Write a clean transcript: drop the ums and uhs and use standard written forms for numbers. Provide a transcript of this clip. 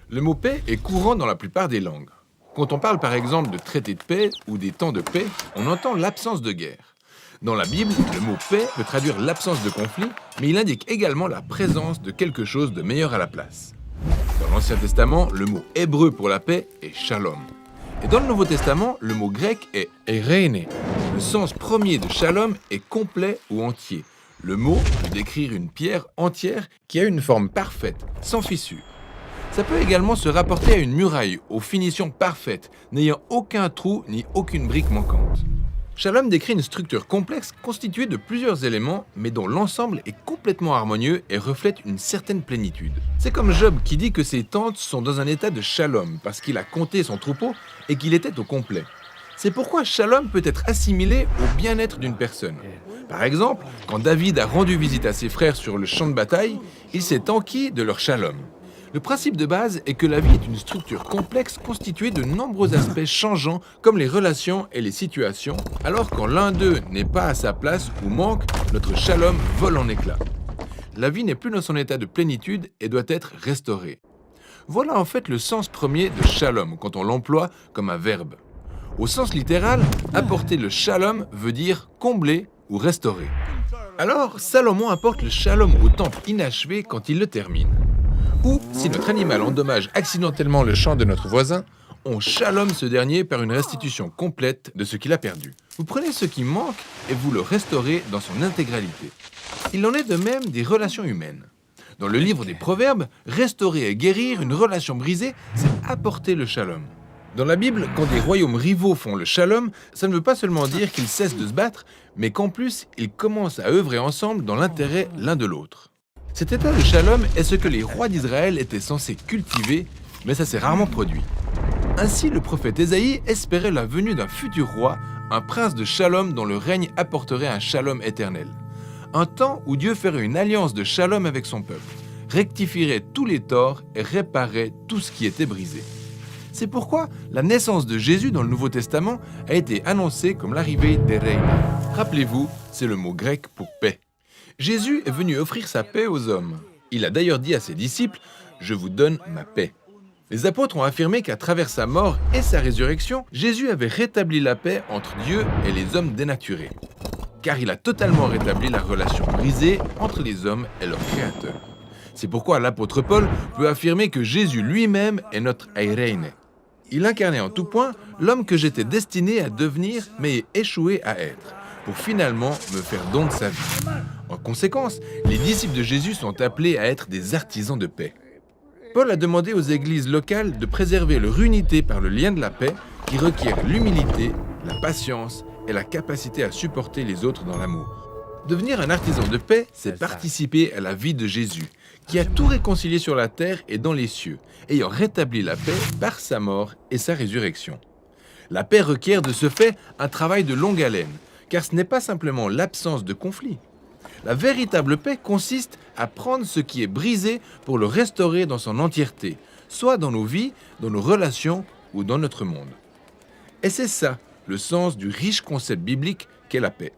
Le mot paix est courant dans la plupart des langues. Quand on parle par exemple de traité de paix ou des temps de paix, on entend l'absence de guerre. Dans la Bible, le mot paix peut traduire l'absence de conflit, mais il indique également la présence de quelque chose de meilleur à la place. Dans l'Ancien Testament, le mot hébreu pour la paix est shalom. Et dans le Nouveau Testament, le mot grec est eirene. Le sens premier de shalom est complet ou entier. Le mot peut décrire une pierre entière qui a une forme parfaite, sans fissure. Ça peut également se rapporter à une muraille aux finitions parfaites, n'ayant aucun trou ni aucune brique manquante. Shalom décrit une structure complexe constituée de plusieurs éléments, mais dont l'ensemble est complètement harmonieux et reflète une certaine plénitude. C'est comme Job qui dit que ses tentes sont dans un état de shalom parce qu'il a compté son troupeau et qu'il était au complet. C'est pourquoi shalom peut être assimilé au bien-être d'une personne. Par exemple, quand David a rendu visite à ses frères sur le champ de bataille, il s'est enquis de leur shalom. Le principe de base est que la vie est une structure complexe constituée de nombreux aspects changeants comme les relations et les situations, alors quand l'un d'eux n'est pas à sa place ou manque, notre shalom vole en éclats. La vie n'est plus dans son état de plénitude et doit être restaurée. Voilà en fait le sens premier de shalom quand on l'emploie comme un verbe. Au sens littéral, apporter le shalom veut dire combler ou restaurer. Alors, Salomon apporte le shalom au temple inachevé quand il le termine. Ou, si notre animal endommage accidentellement le champ de notre voisin, on shalom ce dernier par une restitution complète de ce qu'il a perdu. Vous prenez ce qui manque et vous le restaurez dans son intégralité. Il en est de même des relations humaines. Dans le livre des Proverbes, restaurer et guérir une relation brisée, c'est apporter le shalom. Dans la Bible, quand des royaumes rivaux font le shalom, ça ne veut pas seulement dire qu'ils cessent de se battre, mais qu'en plus, ils commencent à œuvrer ensemble dans l'intérêt l'un de l'autre. Cet état de shalom est ce que les rois d'Israël étaient censés cultiver, mais ça s'est rarement produit. Ainsi, le prophète Ésaïe espérait la venue d'un futur roi, un prince de shalom dont le règne apporterait un shalom éternel. Un temps où Dieu ferait une alliance de shalom avec son peuple, rectifierait tous les torts et réparerait tout ce qui était brisé. C'est pourquoi la naissance de Jésus dans le Nouveau Testament a été annoncée comme l'arrivée d'Eirene. Rappelez-vous, c'est le mot grec pour paix. Jésus est venu offrir sa paix aux hommes. Il a d'ailleurs dit à ses disciples « Je vous donne ma paix ». Les apôtres ont affirmé qu'à travers sa mort et sa résurrection, Jésus avait rétabli la paix entre Dieu et les hommes dénaturés. Car il a totalement rétabli la relation brisée entre les hommes et leur Créateur. C'est pourquoi l'apôtre Paul peut affirmer que Jésus lui-même est notre eirene. Il incarnait en tout point l'homme que j'étais destiné à devenir mais échoué à être, pour finalement me faire don de sa vie. En conséquence, les disciples de Jésus sont appelés à être des artisans de paix. Paul a demandé aux églises locales de préserver leur unité par le lien de la paix qui requiert l'humilité, la patience et la capacité à supporter les autres dans l'amour. Devenir un artisan de paix, c'est participer à la vie de Jésus, qui a tout réconcilié sur la terre et dans les cieux, ayant rétabli la paix par sa mort et sa résurrection. La paix requiert de ce fait un travail de longue haleine, car ce n'est pas simplement l'absence de conflit. La véritable paix consiste à prendre ce qui est brisé pour le restaurer dans son entièreté, soit dans nos vies, dans nos relations ou dans notre monde. Et c'est ça, le sens du riche concept biblique qu'est la paix.